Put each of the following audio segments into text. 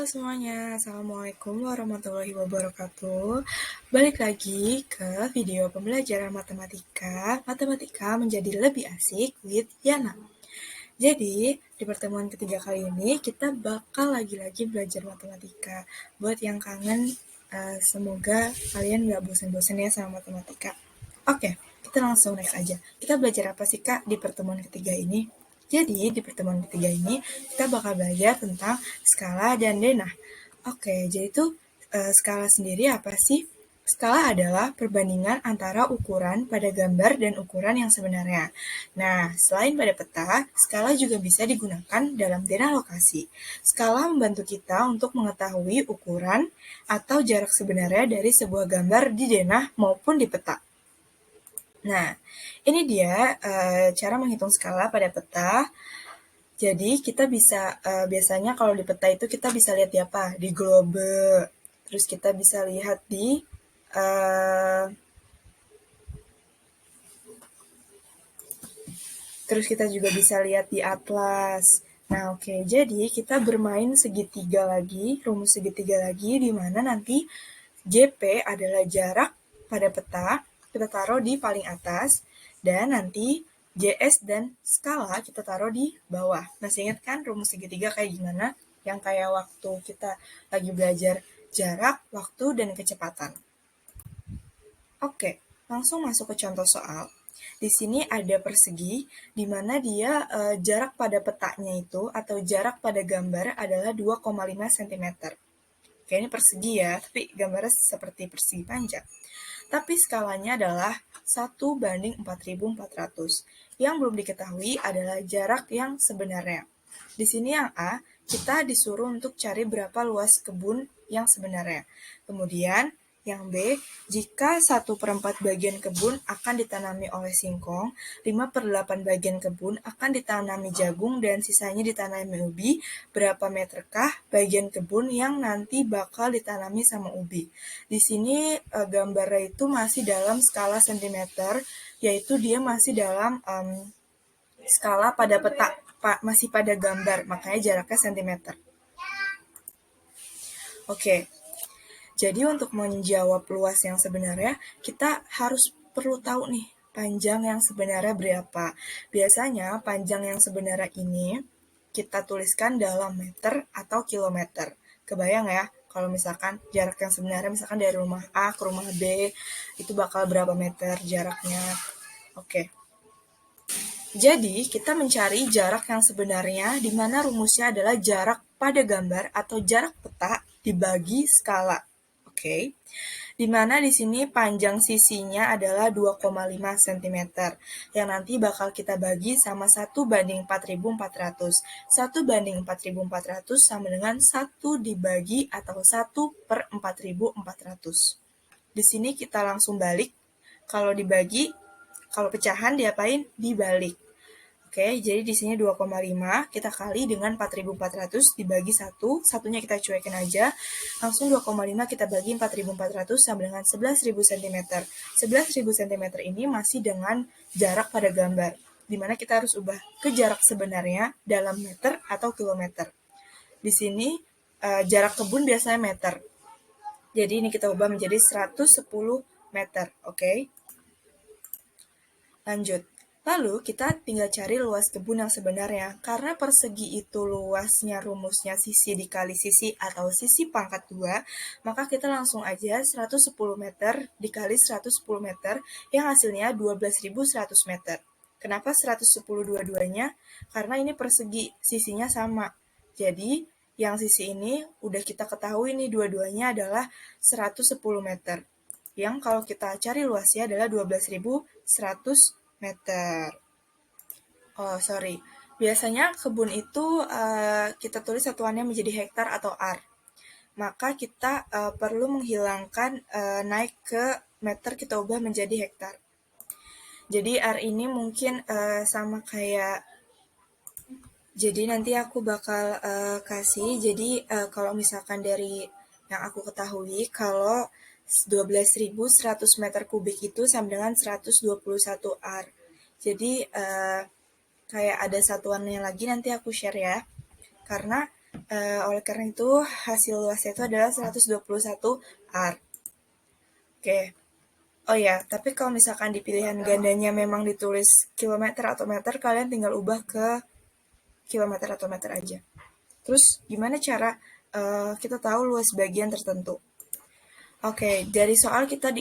Halo semuanya, Assalamualaikum warahmatullahi wabarakatuh. Balik lagi ke video pembelajaran matematika. Matematika menjadi lebih asik with Yana. Jadi, di pertemuan ketiga kali ini, kita bakal lagi-lagi belajar matematika. Buat yang kangen, semoga kalian gak bosan-bosan ya sama matematika. Oke, kita langsung next aja. Kita belajar apa sih Kak di pertemuan ketiga ini? Jadi, di pertemuan ketiga ini, kita bakal belajar tentang skala dan denah. Oke, jadi itu skala sendiri apa sih? Skala adalah perbandingan antara ukuran pada gambar dan ukuran yang sebenarnya. Nah, selain pada peta, skala juga bisa digunakan dalam denah lokasi. Skala membantu kita untuk mengetahui ukuran atau jarak sebenarnya dari sebuah gambar di denah maupun di peta. Nah, ini dia cara menghitung skala pada peta. Jadi kita bisa biasanya kalau di peta itu kita bisa lihat di apa? Di globe. Terus kita bisa lihat di terus kita juga bisa lihat di atlas. Nah, oke. Jadi kita bermain segitiga lagi, rumus segitiga lagi di mana nanti GP adalah jarak pada peta, kita taruh di paling atas, dan nanti JS dan skala kita taruh di bawah. Masih ingat kan rumus segitiga kayak gimana? Yang kayak waktu kita lagi belajar jarak, waktu, dan kecepatan. Oke, langsung masuk ke contoh soal. Di sini ada persegi, di mana dia jarak pada petanya itu, atau jarak pada gambar adalah 2,5 cm. Oke, ini persegi ya, tapi gambarnya seperti persegi panjang. Tapi skalanya adalah 1:4400. Yang belum diketahui adalah jarak yang sebenarnya. Di sini yang A, kita disuruh untuk cari berapa luas kebun yang sebenarnya. Kemudian yang B, jika 1/4 bagian kebun akan ditanami oleh singkong, 5/8 bagian kebun akan ditanami jagung, dan sisanya ditanami ubi, berapa meterkah bagian kebun yang nanti bakal ditanami sama ubi? Di sini gambarnya itu masih dalam skala sentimeter, yaitu dia masih dalam skala pada peta, masih pada gambar, makanya jaraknya sentimeter. Oke. Jadi untuk menjawab luas yang sebenarnya, kita harus perlu tahu nih, panjang yang sebenarnya berapa. Biasanya panjang yang sebenarnya ini kita tuliskan dalam meter atau kilometer. Kebayang ya, kalau misalkan jarak yang sebenarnya misalkan dari rumah A ke rumah B, itu bakal berapa meter jaraknya. Oke. Jadi, kita mencari jarak yang sebenarnya, di mana rumusnya adalah jarak pada gambar atau jarak peta dibagi skala. Oke, di mana di sini panjang sisinya adalah 2,5 cm, yang nanti bakal kita bagi sama 1:4400. 1:4400 sama dengan 1 dibagi atau 1/4400. Di sini kita langsung balik. Kalau dibagi, kalau pecahan diapain? Dibalik. Oke, jadi di sini 2,5 kita kali dengan 4.400 dibagi 1, satunya kita cuekin aja. Langsung 2,5 kita bagi 4.400 sama dengan 11.000 cm. 11.000 cm ini masih dengan jarak pada gambar, di mana kita harus ubah ke jarak sebenarnya dalam meter atau kilometer. Di sini jarak kebun biasanya meter. Jadi ini kita ubah menjadi 110 meter, oke? Lanjut. Lalu kita tinggal cari luas kebun yang sebenarnya. Karena persegi itu luasnya rumusnya sisi dikali sisi atau sisi pangkat 2, maka kita langsung aja 110 meter dikali 110 meter yang hasilnya 12.100 meter. Kenapa 110 dua-duanya? Karena ini persegi, sisinya sama. Jadi yang sisi ini udah kita ketahui nih dua-duanya adalah 110 meter. Yang kalau kita cari luasnya adalah 12.100 meter. Oh, sorry. Biasanya kebun itu kita tulis satuannya menjadi hektar atau ar. Maka kita perlu menghilangkan naik ke meter, kita ubah menjadi hektar. Jadi ar ini mungkin sama kayak, jadi nanti aku bakal kasih, jadi kalau misalkan dari yang aku ketahui, kalau 12.100 meter kubik itu sama dengan 121 ar. Jadi kayak ada satuannya lagi nanti aku share ya. Karena Oleh karena itu, hasil luasnya itu adalah 121 ar. Oke. Oh ya, tapi kalau misalkan di pilihan gandanya memang ditulis kilometer atau meter, kalian tinggal ubah ke kilometer atau meter aja. Terus gimana cara kita tahu luas bagian tertentu? Oke, dari soal kita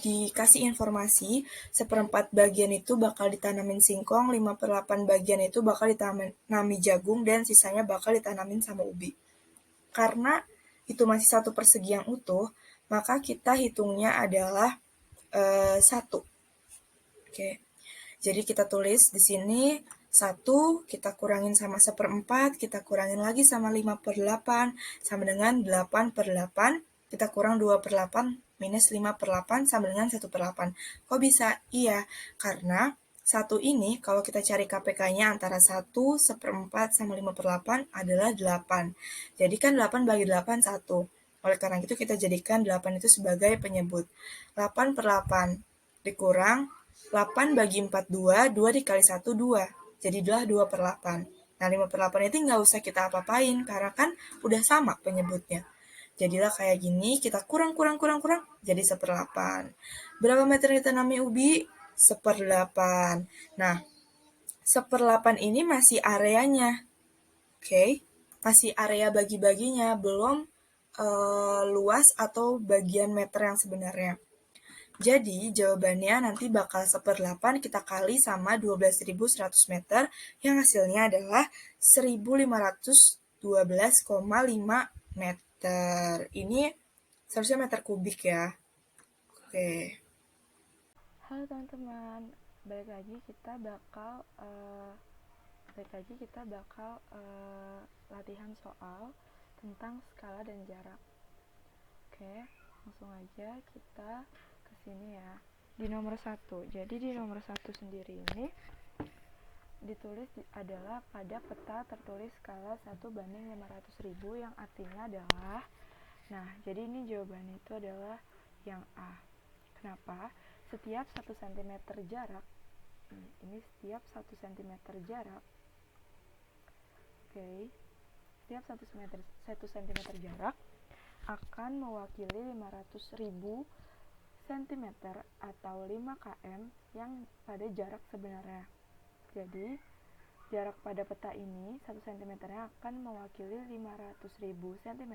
dikasih informasi, seperempat bagian itu bakal ditanamin singkong, 5/8 bagian itu bakal ditanami jagung, dan sisanya bakal ditanamin sama ubi. Karena itu masih satu persegi yang utuh, maka kita hitungnya adalah 1. Oke, jadi kita tulis di sini 1, kita kurangin sama 1/4, kita kurangin lagi sama 5/8, sama dengan 8/8, kita kurang 2/8 minus 5/8 sama dengan 1/8. Kok bisa? Iya, karena 1 ini kalau kita cari KPK-nya antara 1, 1/4, sama 5/8 adalah 8. Jadi kan 8 bagi 8, 1. Oleh karena itu kita jadikan 8 itu sebagai penyebut. 8/8 dikurang 8 bagi 4, 2. 2 dikali 1, 2. Jadilah 2/8. Nah, 5/8 itu nggak usah kita apa-apain, karena kan udah sama penyebutnya. Jadilah kayak gini, kita kurang, jadi 1/8. Berapa meter ditanami ubi? 1/8. Nah, 1/8 ini masih areanya. Oke? Masih area bagi-baginya, belum luas atau bagian meter yang sebenarnya. Jadi, jawabannya nanti bakal 1/8 kita kali sama 12.100 meter, yang hasilnya adalah 1.512,5 meter. Ini seharusnya meter kubik ya. Oke. Halo teman-teman, balik lagi kita bakal latihan soal tentang skala dan jarak. Oke, langsung aja kita ke sini ya. Di nomor 1. Jadi di nomor 1 sendiri ini ditulis adalah pada peta tertulis skala 1/500.000, yang artinya adalah, nah jadi ini jawabannya itu adalah yang A. Kenapa? Setiap 1 cm jarak, ini setiap 1 cm jarak, oke, setiap 1 cm jarak akan mewakili 500.000 cm atau 5 km yang pada jarak sebenarnya. Jadi, jarak pada peta ini 1 cm-nya akan mewakili 500.000 cm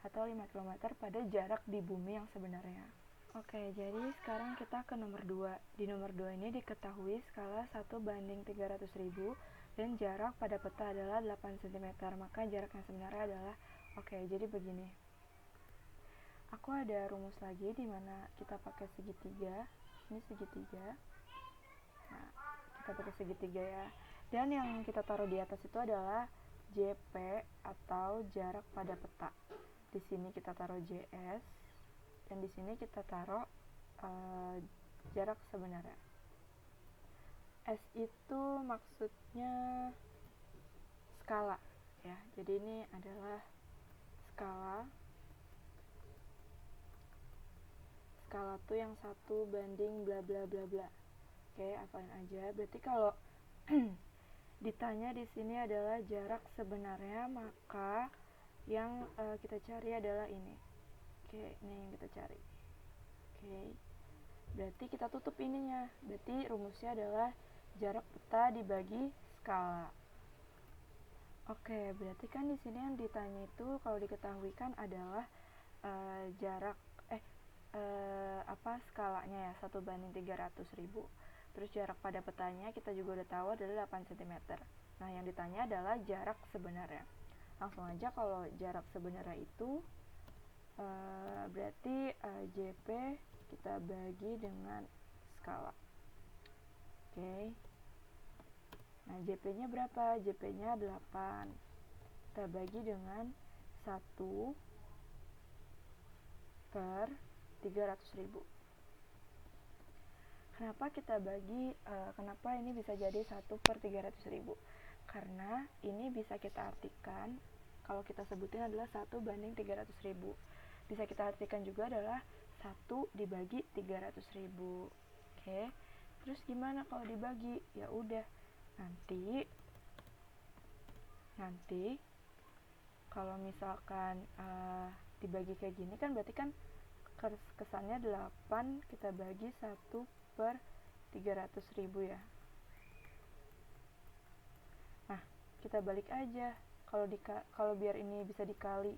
atau 5 km pada jarak di bumi yang sebenarnya. Oke, jadi sekarang kita ke nomor 2. Di nomor 2 ini diketahui skala 1/300.000 dan jarak pada peta adalah 8 cm, maka jarak yang sebenarnya adalah, oke, jadi begini. Aku ada rumus lagi di mana kita pakai segitiga. Ini segitiga. Nah, kita pakai segitiga ya. Dan yang kita taruh di atas itu adalah JP atau jarak pada peta. Di sini kita taruh JS, dan di sini kita taruh jarak sebenarnya. S itu maksudnya skala ya. Jadi ini adalah skala. Skala tuh yang 1/bla bla bla bla. Oke, hafalin aja. Berarti kalau ditanya di sini adalah jarak sebenarnya, maka yang kita cari adalah ini. Oke, ini yang kita cari. Oke, berarti kita tutup ininya. Berarti rumusnya adalah jarak peta dibagi skala. Oke, berarti kan di sini yang ditanya itu kalau diketahui kan adalah jarak skalanya ya 1/300.000. Terus jarak pada petanya kita juga udah tahu adalah 8 cm. Nah, yang ditanya adalah jarak sebenarnya. Langsung aja, kalau jarak sebenarnya itu berarti JP kita bagi dengan skala. Oke. Nah, JP-nya berapa? JP-nya 8. Kita bagi dengan 1/300.000. Kenapa kita bagi, kenapa ini bisa jadi 1/300.000? Karena ini bisa kita artikan, kalau kita sebutin adalah 1/300.000. Bisa kita artikan juga adalah 1 dibagi 300.000. Oke. Terus gimana kalau dibagi? Ya udah, nanti Kalau misalkan dibagi kayak gini kan berarti kan kesannya 8 kita bagi 1/300.000 ya. Nah, kita balik aja. Kalau biar ini bisa dikali,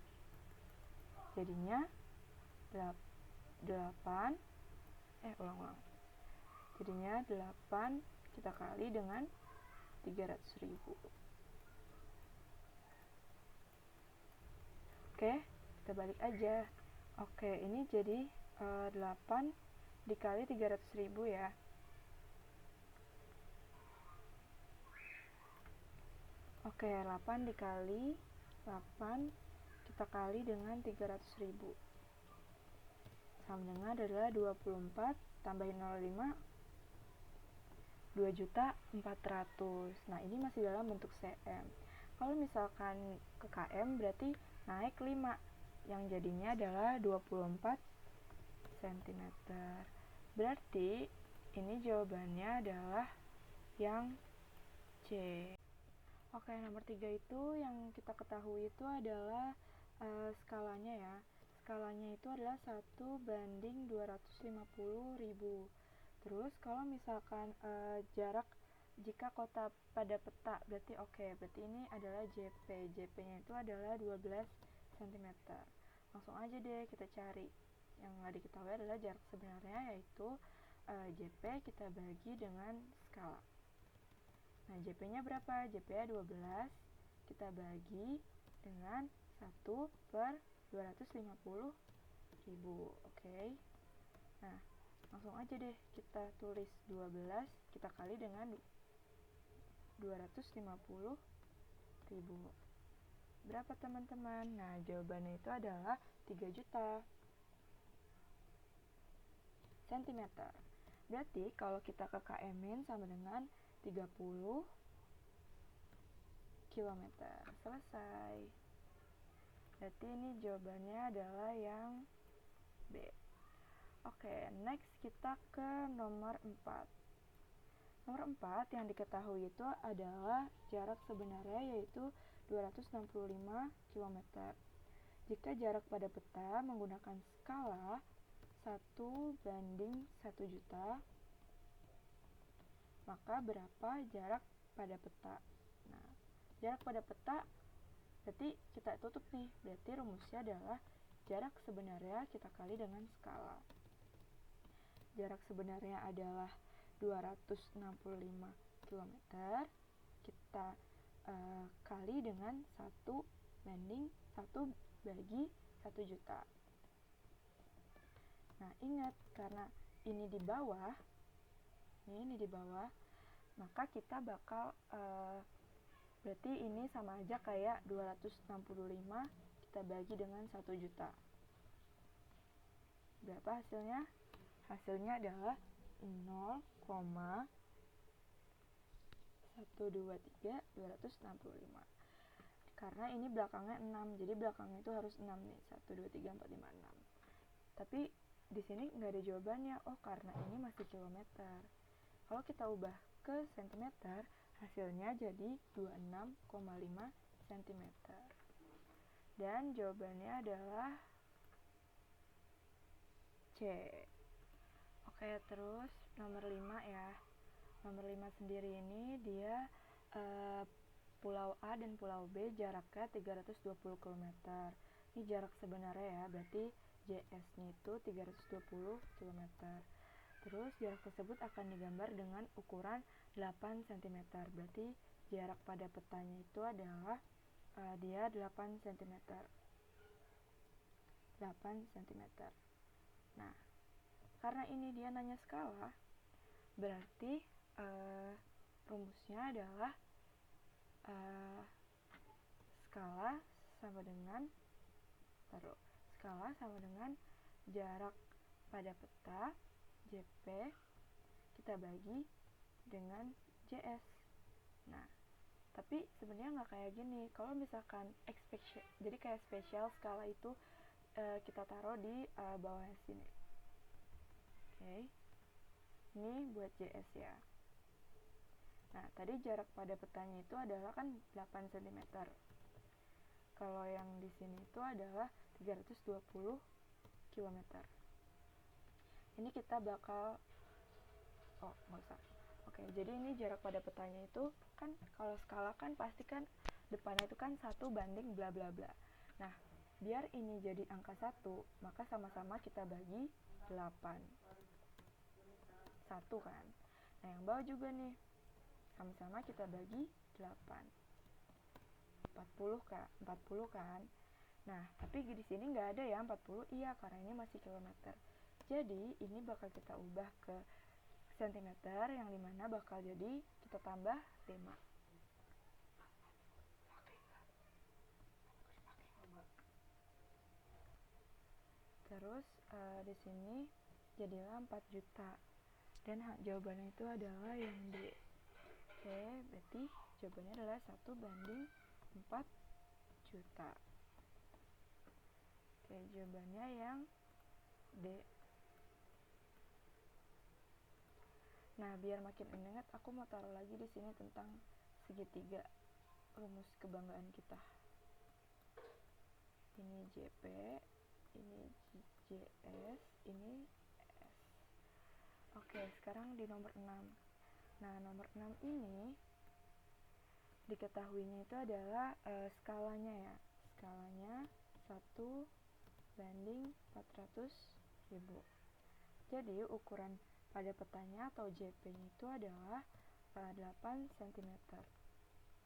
jadinya 8 jadinya 8 kita kali dengan 300.000. Oke, kita balik aja. Oke, ini jadi 8 dikali 300.000 ya. Oke, 8 dikali 8 kita kali dengan 300.000 sama dengan adalah 24 tambahin 05 2.400.000. Nah, ini masih dalam bentuk cm. Kalau misalkan ke km berarti naik 5 yang jadinya adalah 24 cm. Berarti ini jawabannya adalah yang C. Oke, nomor 3 itu yang kita ketahui itu adalah skalanya ya. Skalanya itu adalah 1/250.000. Terus kalau misalkan jarak jika kota pada peta berarti berarti ini adalah JP. JP-nya itu adalah 12 cm. Langsung aja deh kita cari. Yang nggak diketahui adalah jarak sebenarnya, yaitu JP kita bagi dengan skala. Nah, JP-nya berapa? JP-nya 12 kita bagi dengan 1/250.000. Oke. Nah, langsung aja deh kita tulis 12 kita kali dengan 250.000. Berapa teman-teman? Nah, jawabannya itu adalah 3 juta cm. Berarti kalau kita ke km-in sama dengan 30 km. Selesai. Berarti ini jawabannya adalah yang B. Oke, next kita ke nomor 4. Nomor 4 yang diketahui itu adalah jarak sebenarnya, yaitu 265 km. Jika jarak pada peta menggunakan skala 1/1 juta, maka berapa jarak pada peta? Nah, jarak pada peta berarti kita tutup nih. Berarti rumusnya adalah jarak sebenarnya kita kali dengan skala. Jarak sebenarnya adalah 265 km. Kita kali dengan 1/1 juta. Nah, ingat karena ini di bawah, maka kita bakal berarti ini sama aja kayak 265 kita bagi dengan 1 juta. Berapa hasilnya? Hasilnya adalah 0,123265. Karena ini belakangnya 6, jadi belakangnya itu harus 6 nih. 1, 2, 3, 4, 5, 6. Tapi di sini nggak ada jawabannya. Oh, karena ini masih kilometer. Kalau kita ubah ke sentimeter, hasilnya jadi 26,5 cm. Dan jawabannya adalah C. Oke, terus nomor 5 ya. Nomor 5 sendiri ini dia Pulau A dan Pulau B jaraknya 320 km. Ini jarak sebenarnya ya, berarti JS-nya itu 320 km. Terus jarak tersebut akan digambar dengan ukuran 8 cm. Berarti jarak pada petanya itu adalah dia 8 cm. 8 cm. Nah, karena ini dia nanya skala, berarti rumusnya adalah skala sama dengan jarak pada peta JP kita bagi dengan JS. Nah, tapi sebenarnya nggak kayak gini. Kalau misalkan jadi kayak spesial skala itu kita taruh di bawah sini. Oke. Ini buat JS ya. Nah, tadi jarak pada petanya itu adalah kan 8 cm. Kalau yang di sini itu adalah 320 km. Ini kita bakal nggak usah. Oke, jadi ini jarak pada petanya itu kan kalau skala kan pasti kan depannya itu kan 1 banding bla bla bla. Nah, biar ini jadi angka 1, maka sama-sama kita bagi 8. 1 kan. Nah, yang bawah juga nih. Sama-sama kita bagi 8. 40 kan. Nah, tapi di sini nggak ada ya 40. Iya, karena ini masih kilometer. Jadi, ini bakal kita ubah ke sentimeter, yang dimana bakal jadi kita tambah 5. Terus di sini jadilah 4 juta. Dan jawabannya itu adalah yang D. Oke, berarti jawabannya adalah 1 banding 4 juta. Oke, jawabannya yang D. Nah, biar makin ingat, aku mau taruh lagi di sini tentang segitiga, rumus kebanggaan kita. Ini JP, ini JS, ini S. Oke, sekarang di nomor 6. Nah, nomor 6 ini diketahuinya itu adalah skalanya ya. Skalanya 1 banding 400.000. Jadi, ukuran pada petanya atau JP-nya itu adalah 8 cm.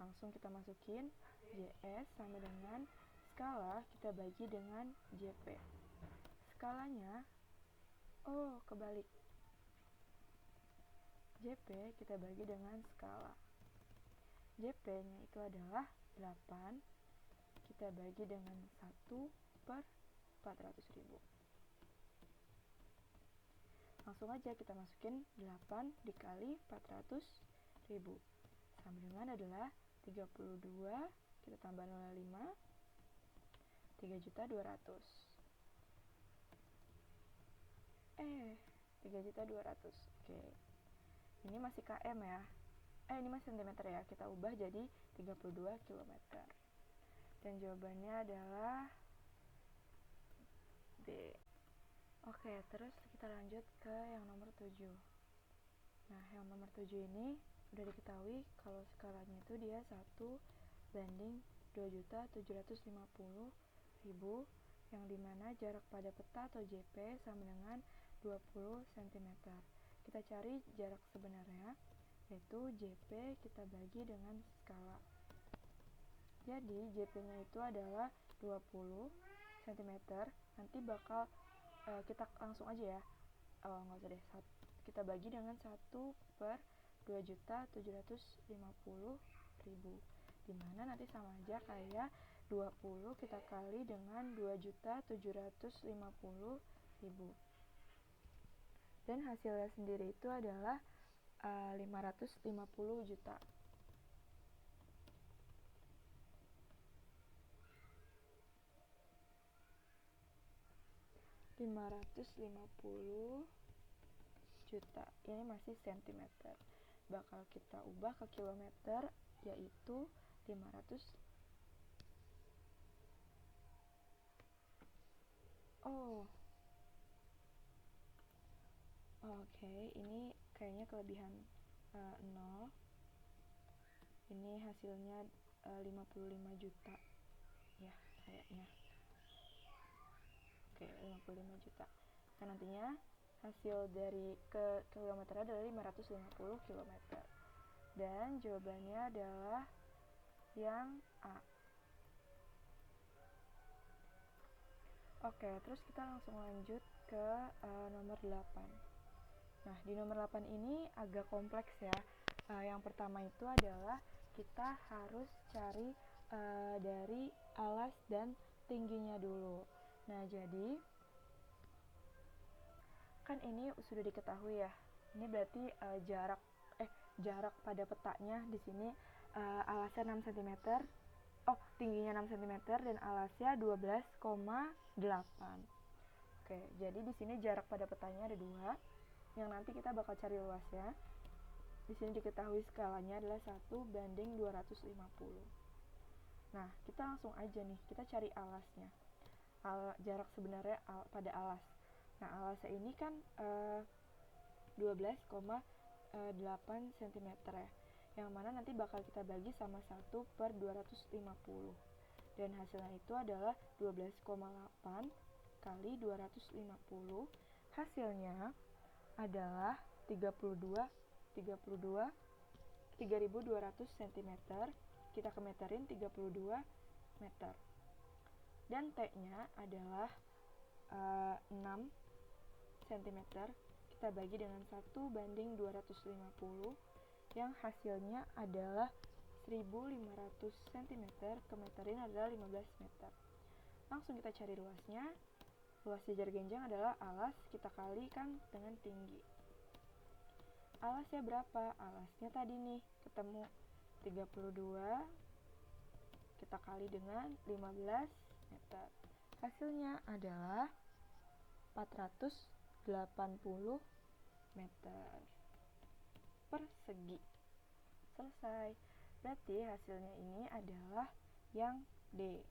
Langsung kita masukin JS sama dengan skala kita bagi dengan JP. Skalanya kebalik. JP kita bagi dengan skala. JP-nya itu adalah 8, kita bagi dengan 1/400.000. Langsung aja kita masukin 8 dikali 400.000 sama dengan adalah 32, kita tambah 05, 3.200.000. 3.200.000. Oke. Ini masih km ya. Ini masih cm ya. Kita ubah jadi 32 km. Dan jawabannya adalah B. Oke, terus kita lanjut ke yang nomor 7. Nah, yang nomor 7 ini udah diketahui kalau skalanya itu dia 1 banding 2.750.000, yang dimana jarak pada peta atau JP sama dengan 20 cm. Kita cari jarak sebenarnya, yaitu JP kita bagi dengan skala. Jadi JP-nya itu adalah 20 cm. Nanti bakal kita langsung aja ya. Nggak usah deh. Kita bagi dengan 1/2.750.000. Dimana nanti sama aja kayak 20 kita kali dengan 2.750.000. Dan hasilnya sendiri itu adalah 550 juta. Ini masih sentimeter. Bakal kita ubah ke kilometer, yaitu 500. Oke, ini kayaknya kelebihan 0. Ini hasilnya 55 juta. Ya, kayaknya. Oke, 55 juta. Nah, nantinya hasil dari ke kilometer adalah 550 km. Dan jawabannya adalah yang A. Oke, terus kita langsung lanjut ke nomor 8. Nah, di nomor 8 ini agak kompleks ya. Yang pertama itu adalah kita harus cari dari alas dan tingginya dulu. Nah, jadi kan ini sudah diketahui ya. Ini berarti jarak pada petanya di sini alasnya 6 cm. Tingginya 6 cm dan alasnya 12,8. Oke, jadi di sini jarak pada petanya ada 2. Yang nanti kita bakal cari luasnya. Di sini diketahui skalanya adalah 1 banding 250. Nah, kita langsung aja nih, kita cari alasnya. Jarak sebenarnya pada alas. Nah, alasnya ini kan 12,8 cm ya, yang mana nanti bakal kita bagi sama 1/250, dan hasilnya itu adalah 12,8 kali 250. Hasilnya adalah 32 3200 cm. Kita ke meterin 32 meter. Dan T-nya adalah 6 cm. Kita bagi dengan 1/250, yang hasilnya adalah 1500 cm. Ke meterin adalah 15 meter. Langsung kita cari luasnya. Luas jajar genjang adalah alas kita kalikan dengan tinggi. Alasnya berapa? Alasnya tadi nih ketemu 32, kita kali dengan 15 meter. Hasilnya adalah 480 meter persegi. Selesai. Berarti hasilnya ini adalah yang D.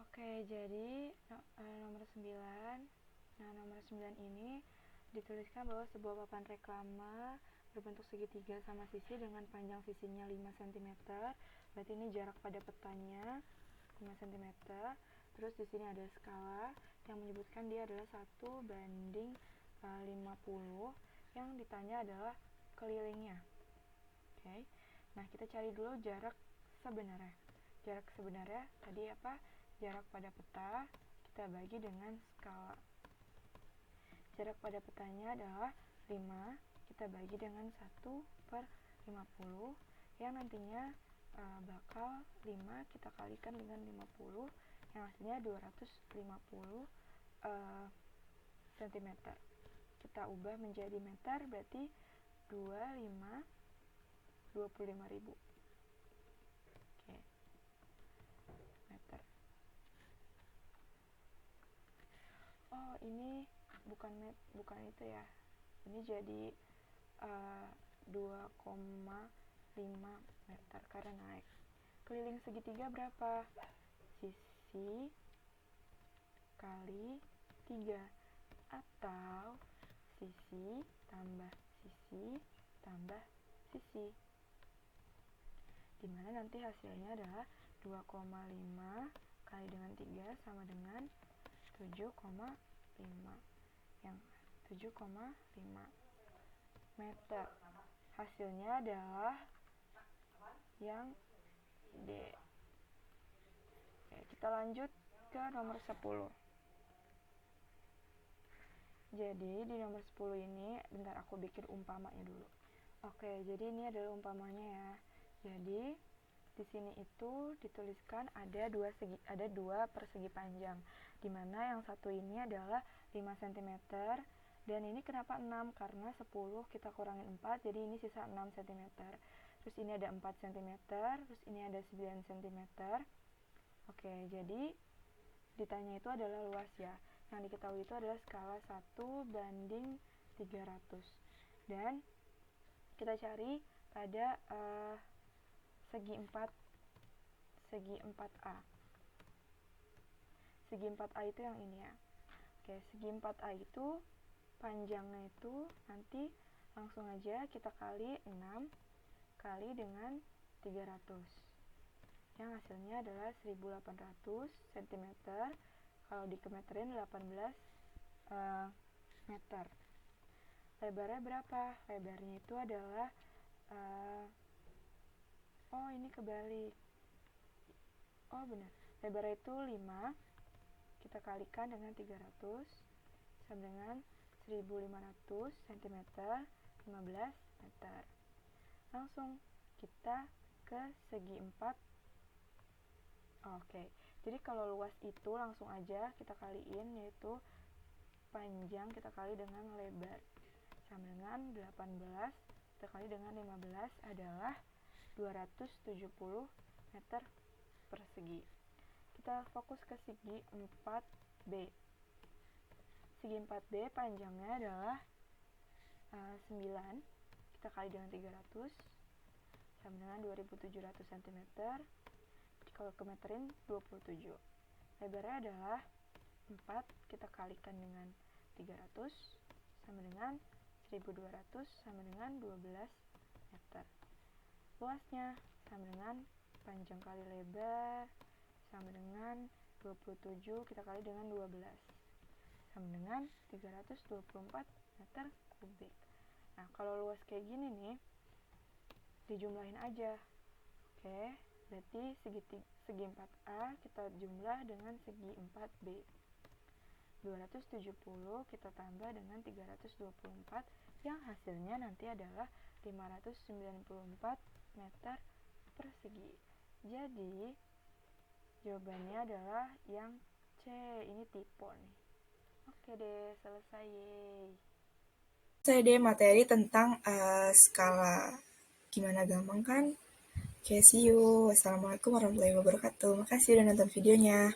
Oke, jadi nomor 9. Nah, nomor 9 ini dituliskan bahwa sebuah papan reklame berbentuk segitiga sama sisi dengan panjang sisinya 5 cm. Berarti ini jarak pada petanya 5 cm. Terus di sini ada skala yang menyebutkan dia adalah 1/50. Yang ditanya adalah kelilingnya. Oke. Nah, kita cari dulu jarak sebenarnya. Jarak sebenarnya tadi apa? Jarak pada peta kita bagi dengan skala. Jarak pada petanya adalah 5, kita bagi dengan 1/50, yang nantinya bakal 5 kita kalikan dengan 50, yang hasilnya 250 cm. Kita ubah menjadi meter, berarti 25.000. Oke, meter. Oh, ini bukan itu ya. Ini jadi 2,5 meter karena naik. Keliling segitiga berapa? Sisi kali 3, atau sisi tambah sisi tambah sisi, dimana nanti hasilnya adalah 2,5 kali dengan 3 sama dengan 7,5, yang 7,5 meter. Hasilnya adalah yang D. Oke, kita lanjut ke nomor 10. Jadi di nomor 10 ini, bentar aku bikin umpamanya dulu. Oke, jadi ini adalah umpamanya ya. Jadi di sini itu dituliskan ada dua persegi panjang, dimana yang satu ini adalah 5 cm, dan ini kenapa 6? Karena 10 kita kurangin 4, jadi ini sisa 6 cm. Terus ini ada 4 cm, terus ini ada 9 cm. Oke, jadi ditanya itu adalah luas ya. Yang diketahui itu adalah skala 1/300. Dan kita cari pada segi 4A. Segi 4A itu yang ini ya. Oke, segi 4A itu panjangnya itu nanti langsung aja kita kali 6 kali dengan 300. Yang hasilnya adalah 1800 cm. Kalau dikemeterin 18 meter. Lebarnya berapa? Lebarnya itu adalah oh, ini kebalik. Oh, benar. Lebarnya itu 5, kita kalikan dengan 300 sama dengan 1500 cm, 15 meter. Langsung kita ke segi 4. Oke, jadi kalau luas itu langsung aja kita kaliin, yaitu panjang kita kali dengan lebar, sama dengan 18 kita kali dengan 15 adalah 270 meter persegi. Kita fokus ke segi 4B. Segi 4B panjangnya adalah 9, kita kali dengan 300 sama dengan 2700 cm, kalau ke meterin 27. Lebarnya adalah 4, kita kalikan dengan 300 sama dengan 1200 sama dengan 12 meter. Luasnya sama dengan panjang kali lebar sama dengan 27 kita kali dengan 12 sama dengan 324 meter kubik. Nah, kalau luas kayak gini nih, dijumlahin aja. Oke, berarti segi 4A kita jumlah dengan segi 4B. 270 kita tambah dengan 324 yang hasilnya nanti adalah 594 meter persegi. Jadi jawabannya adalah yang C, ini tipe nih. Oke deh, selesai. Saya deh materi tentang skala. Gimana, gampang kan? Oke, see you. Wassalamualaikum warahmatullahi wabarakatuh. Makasih udah nonton videonya.